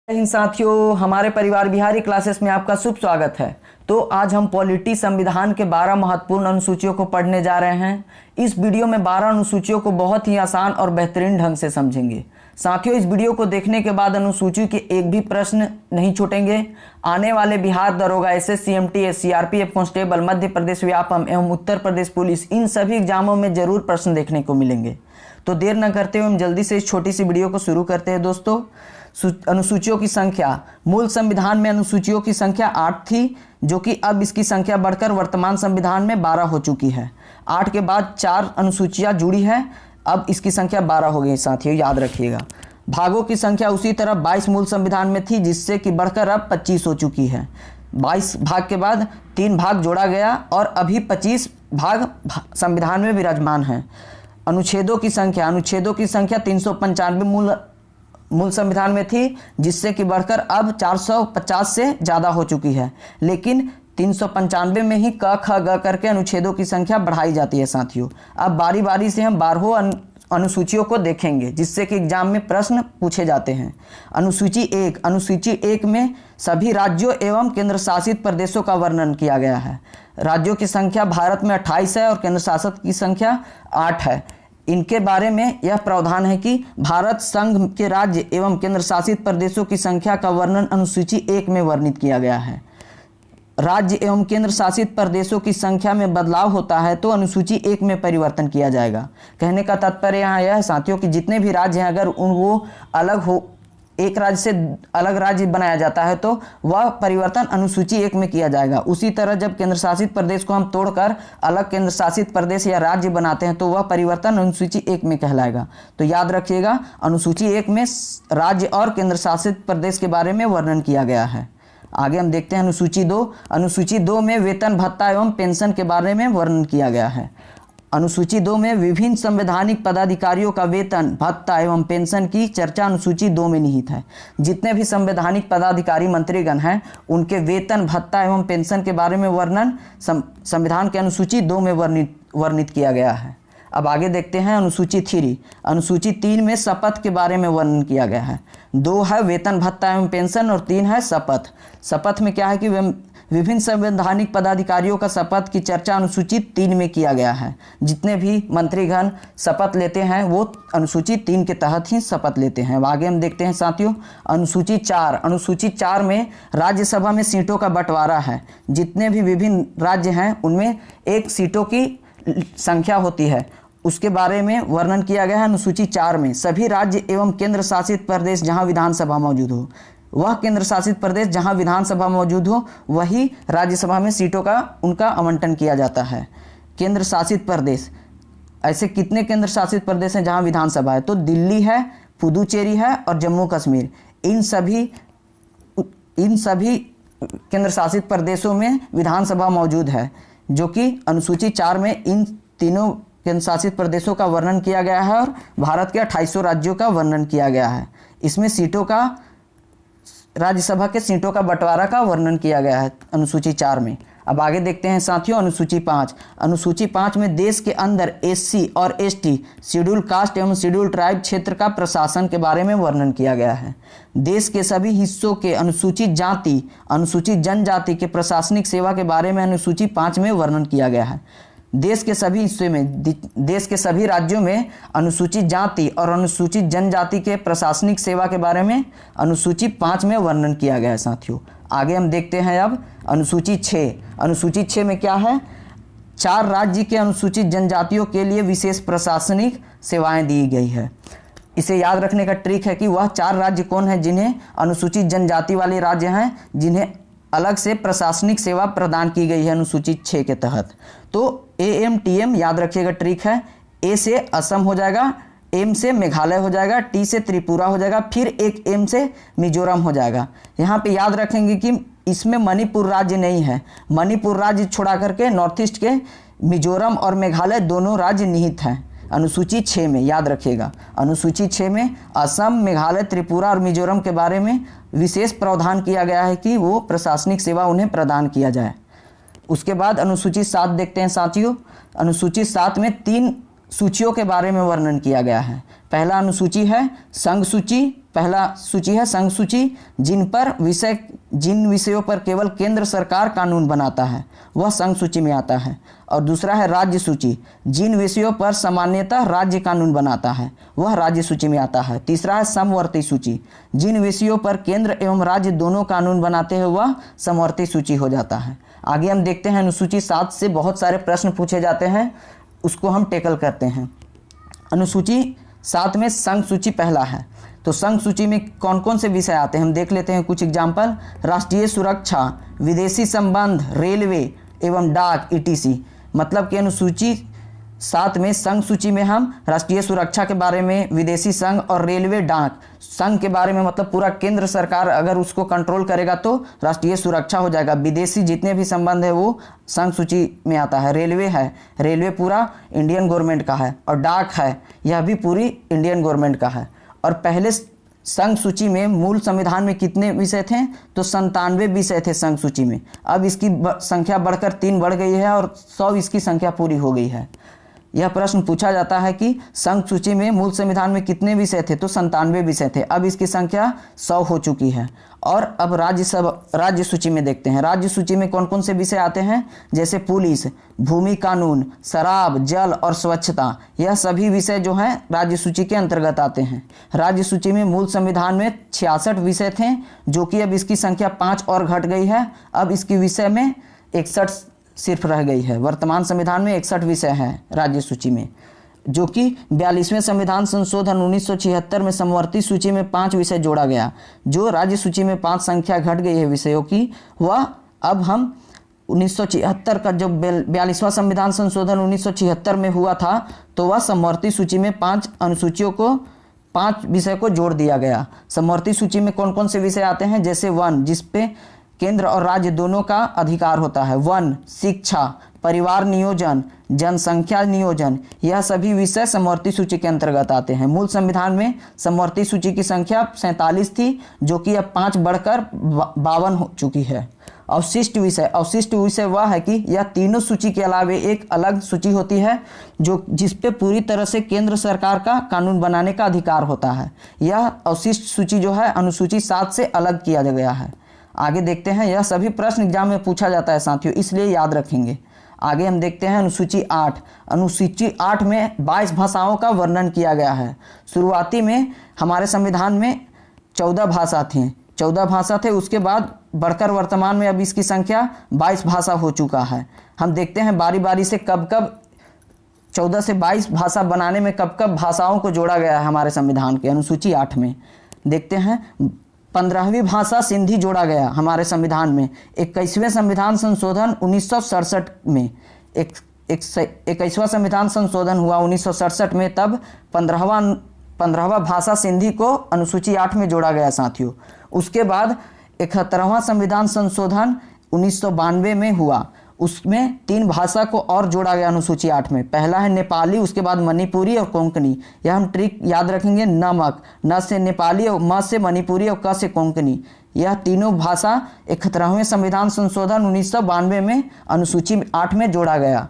इन साथियों, हमारे परिवार बिहारी क्लासेस में आपका शुभ स्वागत है। तो आज हम पॉलिटी संविधान के 12 महत्वपूर्ण अनुसूचियों को पढ़ने जा रहे हैं। इस वीडियो में 12 अनुसूचियों को बहुत ही आसान और बेहतरीन ढंग से समझेंगे। साथियों, इस वीडियो को देखने के बाद अनुसूची के एक भी प्रश्न नहीं छूटेंगे। आने वाले बिहार दरोगा, SSC, MTS, CRPF constable, Madhya Pradesh Vyapam एवं उत्तर प्रदेश पुलिस, इन सभी एग्जामों में जरूर प्रश्न देखने को मिलेंगे। तो देर न करते हुए हम जल्दी से इस छोटी सी वीडियो को शुरू करते हैं। दोस्तों, अनुसूचियों की संख्या, मूल संविधान में अनुसूचियों की संख्या 8 थी, जो कि अब इसकी संख्या बढ़कर वर्तमान संविधान में 12 हो चुकी है। 8 के बाद 4 अनुसूचियां जुड़ी हैं, अब इसकी संख्या 12 हो गई। साथियों याद रखिएगा। भागों की संख्या उसी तरह 22 मूल संविधान में थी, जिससे कि बढ़कर अब 25 हो चुकी है। 22 भाग के बाद 3 भाग जोड़ा गया और अभी 25 भाग संविधान में विराजमान है। अनुच्छेदों की संख्या 395 मूल संविधान में थी, जिससे कि बढ़कर अब 450 से ज़्यादा हो चुकी है। लेकिन 395 में ही क ख ग करके अनुच्छेदों की संख्या बढ़ाई जाती है। साथियों, अब बारी बारी से हम 12 अनुसूचियों को देखेंगे, जिससे कि एग्जाम में प्रश्न पूछे जाते हैं। अनुसूची 1 में सभी राज्यों एवं केंद्र शासित प्रदेशों का वर्णन किया गया है। राज्यों की संख्या भारत में 28 है और केंद्र शासित की संख्या 8 है। इनके बारे में यह प्रावधान है कि भारत संघ के राज्य एवं केंद्र शासित प्रदेशों की संख्या का वर्णन अनुसूची 1 में वर्णित किया गया है। राज्य एवं केंद्र शासित प्रदेशों की संख्या में बदलाव होता है तो अनुसूची 1 में परिवर्तन किया जाएगा। कहने का तात्पर्य यहाँ यह है साथियों कि जितने भी राज्य हैं, अगर वो अलग हो, एक राज्य से अलग राज्य बनाया जाता है तो वह परिवर्तन अनुसूची 1 में किया जाएगा। उसी तरह जब केंद्र शासित प्रदेश को हम तोड़कर अलग केंद्र शासित प्रदेश या राज्य बनाते हैं तो वह परिवर्तन अनुसूची 1 में कहलाएगा। तो याद रखिएगा, अनुसूची 1 में राज्य और केंद्र शासित प्रदेश के बारे में वर्णन किया गया है। आगे हम देखते हैं अनुसूची 2 में वेतन, भत्ता एवं पेंशन के बारे में वर्णन किया गया है। अनुसूची 2 में विभिन्न संवैधानिक पदाधिकारियों का वेतन, भत्ता एवं पेंशन की चर्चा अनुसूची 2 में निहित है। जितने भी संवैधानिक पदाधिकारी मंत्रीगण हैं, उनके वेतन, भत्ता एवं पेंशन के बारे में वर्णन संविधान के अनुसूची 2 में वर्णित किया गया है। अब आगे देखते हैं अनुसूची 3। अनुसूची 3 में शपथ के बारे में वर्णन किया गया है। 2 है वेतन, भत्ता एवं पेंशन और 3 है शपथ। शपथ में क्या है कि विभिन्न संवैधानिक पदाधिकारियों का शपथ की चर्चा अनुसूची 3 में किया गया है। जितने भी मंत्रीगण शपथ लेते हैं वो अनुसूची 3 के तहत ही शपथ लेते हैं। अब आगे हम देखते हैं साथियों अनुसूची 4 में राज्यसभा में सीटों का बंटवारा है। जितने भी विभिन्न राज्य हैं उनमें एक सीटों की संख्या होती है, उसके बारे में वर्णन किया गया है अनुसूची 4 में। सभी राज्य एवं केंद्र शासित प्रदेश जहां विधानसभा मौजूद हो, वह केंद्र शासित प्रदेश जहां विधानसभा मौजूद हो वही राज्यसभा में सीटों का उनका आवंटन किया जाता है। केंद्र शासित प्रदेश, ऐसे कितने केंद्र शासित प्रदेश हैं जहां विधानसभा है? तो दिल्ली है, पुदुचेरी है और जम्मू कश्मीर। इन सभी केंद्र शासित प्रदेशों में विधानसभा मौजूद है, जो कि अनुसूची 4 में इन तीनों केंद्र शासित प्रदेशों का वर्णन किया गया है और भारत के 2800 राज्यों का वर्णन किया गया है। इसमें राज्यसभा के सीटों का बंटवारा का वर्णन किया गया है अनुसूची 4 में। अब आगे देखते हैं साथियों अनुसूची 5। अनुसूची 5 में देश के अंदर एससी और एसटी, शेड्यूल कास्ट एवं शेड्यूल ट्राइब क्षेत्र का प्रशासन के बारे में वर्णन किया गया है। देश के सभी हिस्सों के अनुसूचित जाति, अनुसूचित जनजाति के प्रशासनिक सेवा के बारे में अनुसूची 5 में वर्णन किया गया है। देश के सभी हिस्से में, देश के सभी राज्यों में अनुसूचित जाति और अनुसूचित जनजाति के प्रशासनिक सेवा के बारे में अनुसूची 5 में वर्णन किया गया है। साथियों आगे हम देखते हैं अब अनुसूची 6। अनुसूची 6 में क्या है? 4 राज्य के अनुसूचित जनजातियों के लिए विशेष प्रशासनिक सेवाएं दी गई है। इसे याद रखने का ट्रिक है कि वह 4 राज्य कौन है जिन्हें अनुसूचित जनजाति वाले राज्य हैं, जिन्हें अलग से प्रशासनिक सेवा प्रदान की गई है अनुसूची 6 के तहत। तो AMTM याद रखिएगा, ट्रिक है। ए से असम हो जाएगा, एम से मेघालय हो जाएगा, टी से त्रिपुरा हो जाएगा, फिर एक एम से मिजोरम हो जाएगा। यहाँ पे याद रखेंगे कि इसमें मणिपुर राज्य नहीं है। मणिपुर राज्य छोड़ा करके नॉर्थ ईस्ट के मिजोरम और मेघालय दोनों राज्य निहित हैं अनुसूची 6 में। याद रखिएगा, अनुसूची 6 में असम, मेघालय, त्रिपुरा और मिजोरम के बारे में विशेष प्रावधान किया गया है कि वो प्रशासनिक सेवा उन्हें प्रदान किया जाए। उसके बाद अनुसूची 7 देखते हैं साथियों। अनुसूची 7 में 3 सूचियों के बारे में वर्णन किया गया है। पहला अनुसूची है संघ सूची, पहला सूची है संघ सूची, जिन विषयों पर केवल केंद्र सरकार कानून बनाता है वह संघ सूची में आता है। और दूसरा है राज्य सूची, जिन विषयों पर सामान्यतः राज्य कानून बनाता है वह राज्य सूची में आता है। तीसरा है समवर्ती सूची, जिन विषयों पर केंद्र एवं राज्य दोनों कानून बनाते हैं वह समवर्ती सूची हो जाता है। आगे हम देखते हैं अनुसूची 7 से बहुत सारे प्रश्न पूछे जाते हैं, उसको हम टेकल करते हैं। अनुसूची 7 में संघ सूची पहला है। तो संघ सूची में कौन कौन से विषय आते हैं हम देख लेते हैं कुछ एग्जाम्पल। राष्ट्रीय सुरक्षा, विदेशी संबंध, रेलवे एवं डाक ETC। मतलब कि अनुसूची 7 में संघ सूची में हम राष्ट्रीय सुरक्षा के बारे में, विदेशी संघ और रेलवे डाक संघ के बारे में, मतलब पूरा केंद्र सरकार अगर उसको कंट्रोल करेगा तो राष्ट्रीय सुरक्षा हो जाएगा। विदेशी जितने भी संबंध है वो संघ सूची में आता है। रेलवे है, रेलवे पूरा इंडियन गवर्नमेंट का है। और डाक है, यह भी पूरी इंडियन गवर्नमेंट का है। और पहले संघ सूची में मूल संविधान में कितने विषय थे? तो 97 विषय थे संघ सूची में। अब इसकी संख्या बढ़कर 3 बढ़ गई है और 100 इसकी संख्या पूरी हो गई है। यह प्रश्न पूछा जाता है कि संघ सूची में मूल संविधान में कितने विषय थे? तो 97 विषय थे। अब इसकी संख्या 100 हो चुकी है। और अब राज्य सूची में देखते हैं। राज्य सूची में कौन कौन से विषय आते हैं? जैसे पुलिस, भूमि कानून, शराब, जल और स्वच्छता। यह सभी विषय जो हैं राज्य सूची के अंतर्गत आते हैं। राज्य सूची में मूल संविधान में 66 विषय थे, जो कि अब इसकी संख्या 5 और घट गई है। अब इसकी विषय में 61 सिर्फ रह गई है। वर्तमान संविधान में 61 विषय हैं राज्य सूची में, जो कि 42वें संविधान संशोधन 1976 में समवर्ती सूची में 5 विषय जोड़ा गया। जो राज्य सूची में 5 संख्या घट गई है विषयों की, वह अब हम 1976 का जो 42वां संविधान संशोधन 1976 में हुआ था, तो वह समवर्ती सूची में 5 अनुसूचियों को 5 विषय को जोड़ दिया गया। समवर्ती सूची में कौन कौन से विषय आते हैं? जैसे वन, जिसपे केंद्र और राज्य दोनों का अधिकार होता है। वन, शिक्षा, परिवार नियोजन, जनसंख्या नियोजन, यह सभी विषय समवर्ती सूची के अंतर्गत आते हैं। मूल संविधान में समवर्ती सूची की संख्या 47 थी, जो कि अब 5 बढ़कर 52 हो चुकी है। अवशिष्ट विषय वह है कि यह तीनों सूची के अलावा एक अलग सूची होती है, जो जिसपे पूरी तरह से केंद्र सरकार का कानून बनाने का अधिकार होता है। यह अवशिष्ट सूची जो है अनुसूची 7 से अलग किया गया है। आगे देखते हैं, यह सभी प्रश्न एग्जाम में पूछा जाता है साथियों, इसलिए याद रखेंगे। आगे हम देखते हैं अनुसूची 8। अनुसूची 8 में 22 भाषाओं का वर्णन किया गया है। शुरुआती में हमारे संविधान में 14 भाषा थी, 14 भाषा थे। उसके बाद बढ़कर वर्तमान में अब इसकी संख्या 22 भाषा हो चुका है। हम देखते हैं बारी बारी से कब 14 से 22 भाषा बनाने में कब भाषाओं को जोड़ा गया है हमारे संविधान के। अनुसूची 8 में देखते हैं 15वीं भाषा सिंधी जोड़ा गया हमारे संविधान में। 21वें संविधान संशोधन 1967 में 21वां संविधान संशोधन हुआ 1967 में, तब 15वां भाषा सिंधी को अनुसूची 8 में जोड़ा गया साथियों। उसके बाद 71वां संविधान संशोधन 1992 में हुआ, उसमें 3 भाषा को और जोड़ा गया अनुसूची 8 में। पहला है नेपाली, उसके बाद मणिपुरी और कोंकणी। यह हम ट्रिक याद रखेंगे, नमक, न से नेपाली और म से मणिपुरी और क से कोंकणी। यह तीनों भाषा 71वें संविधान संशोधन 1992 में अनुसूची 8 में जोड़ा गया।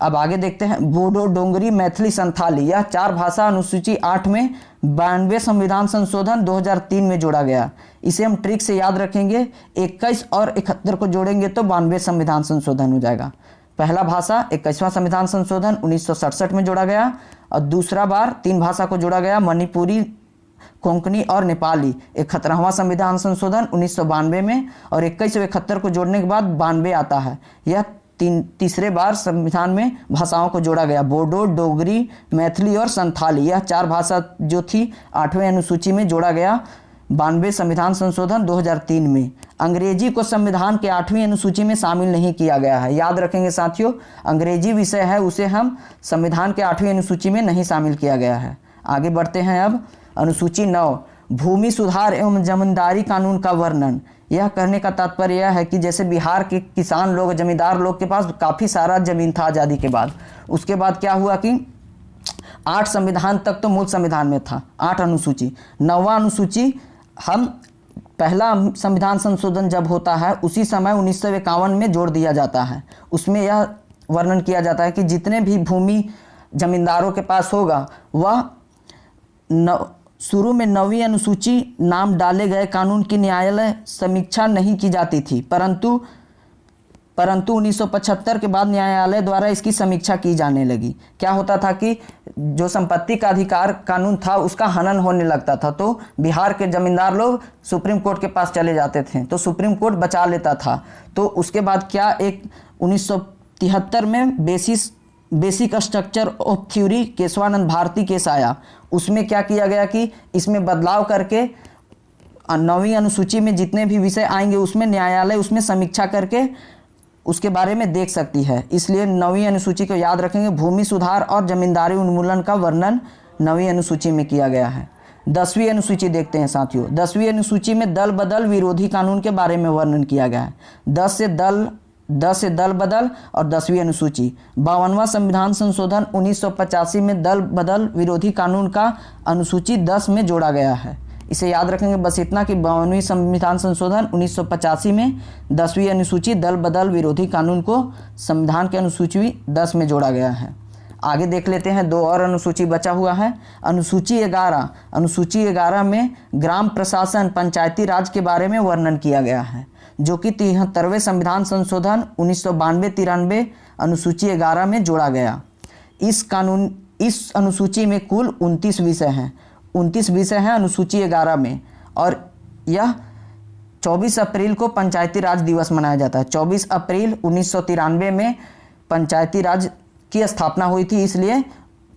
अब आगे देखते हैं बोडो, डोंगरी, मैथिली, संथाली। यह 4 भाषा अनुसूची 8 में 92वें संविधान संशोधन 2003 में जोड़ा गया। इसे हम ट्रिक से याद रखेंगे, 21 और 71 को जोड़ेंगे तो 92वें संविधान संशोधन हो जाएगा। पहला भाषा 21वां संविधान संशोधन 1967 में जोड़ा गया, और दूसरा बार 3 भाषा को जोड़ा गया, मणिपुरी, कोंकणी और नेपाली, 71वां संविधान संशोधन 1992 में, और 21 और 71 को जोड़ने के बाद 92 आता है। यह तीसरे बार संविधान में भाषाओं को जोड़ा गया। बोडो, डोगरी, मैथिली और संथाली, यह 4 भाषा जो थी 8वें अनुसूची में जोड़ा गया 92 संविधान संशोधन 2003 में। अंग्रेजी को संविधान के 8वीं अनुसूची में शामिल नहीं किया गया है। याद रखेंगे साथियों, अंग्रेजी विषय है, उसे हम संविधान के 8वीं अनुसूची में नहीं शामिल किया गया है। आगे बढ़ते हैं अब अनुसूची 9, भूमि सुधार एवं जमींदारी कानून का वर्णन। यह कहने का तात्पर्य यह है कि जैसे बिहार के किसान लोग, जमींदार लोग के पास काफ़ी सारा जमीन था आज़ादी के बाद। उसके बाद क्या हुआ कि 8 संविधान तक तो मूल संविधान में था, 8 अनुसूची। 9वां अनुसूची हम पहला संविधान संशोधन जब होता है उसी समय 1951 में जोड़ दिया जाता है। उसमें यह वर्णन किया जाता है कि जितने भी भूमि जमींदारों के पास होगा वह शुरू में 9वीं अनुसूची नाम डाले गए कानून की न्यायालय समीक्षा नहीं की जाती थी, परंतु 1975 के बाद न्यायालय द्वारा इसकी समीक्षा की जाने लगी। क्या होता था कि जो संपत्ति का अधिकार कानून था उसका हनन होने लगता था, तो बिहार के जमींदार लोग सुप्रीम कोर्ट के पास चले जाते थे, तो सुप्रीम कोर्ट बचा लेता था। तो उसके बाद क्या एक 1973 में basic structure of theory Kesavananda Bharati case आया। उसमें क्या किया गया कि इसमें बदलाव करके 9वीं अनुसूची में जितने भी विषय आएंगे उसमें न्यायालय उसमें समीक्षा करके उसके बारे में देख सकती है। इसलिए 9वीं अनुसूची को याद रखेंगे। भूमि सुधार और जमींदारी उन्मूलन का वर्णन 9वीं अनुसूची में किया गया है। 10वीं अनुसूची देखते हैं साथियों। 10वीं अनुसूची में दल बदल विरोधी कानून के बारे में वर्णन किया गया है। 10 से दल बदल और 10वीं अनुसूची। 52वां संविधान संशोधन 1985 में दल बदल विरोधी कानून का अनुसूची 10 में जोड़ा गया है। इसे याद रखेंगे बस इतना कि 52वीं संविधान संशोधन 1985 में 10वीं अनुसूची दल बदल विरोधी कानून को संविधान के अनुसूची 10 में जोड़ा गया है। आगे देख लेते हैं, 2 और अनुसूची बचा हुआ है। अनुसूची 11 में ग्राम प्रशासन पंचायती राज के बारे में वर्णन किया गया है, जो कि 73वें संविधान संशोधन 1992-93 अनुसूची 11 में जोड़ा गया। इस अनुसूची में कुल 29 विषय हैं। 29 विषय हैं अनुसूची 11 में, और यह 24 अप्रैल को पंचायती राज दिवस मनाया जाता है। 24 अप्रैल 1993 में पंचायती राज की स्थापना हुई थी, इसलिए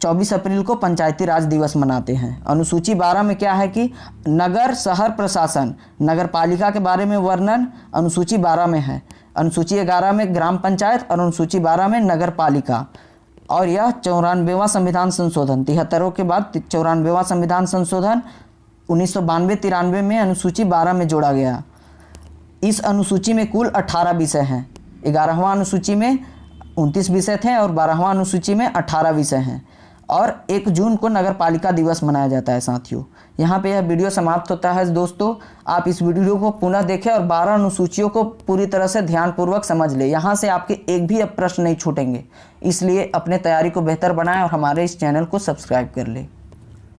24 अप्रैल को पंचायती राज दिवस मनाते हैं। अनुसूची 12 में क्या है कि नगर शहर प्रशासन नगर पालिका के बारे में वर्णन अनुसूची 12 में है। अनुसूची 11 में ग्राम पंचायत और अनुसूची 12 में नगर पालिका। और यह 94वां संविधान संशोधन 73 के बाद 94वां संविधान संशोधन 1992-93 में अनुसूची 12 में जोड़ा गया। इस अनुसूची में कुल 18 विषय हैं। 11वां अनुसूची में 29 विषय थे और 12वां अनुसूची में 18 विषय हैं। और 1 जून को नगर पालिका दिवस मनाया जाता है साथियों। यहाँ पे यह वीडियो समाप्त होता है दोस्तों। आप इस वीडियो को पुनः देखें और 12 अनुसूचियों को पूरी तरह से ध्यानपूर्वक समझ लें। यहाँ से आपके एक भी अब प्रश्न नहीं छूटेंगे, इसलिए अपने तैयारी को बेहतर बनाएं और हमारे इस चैनल को सब्सक्राइब कर लें।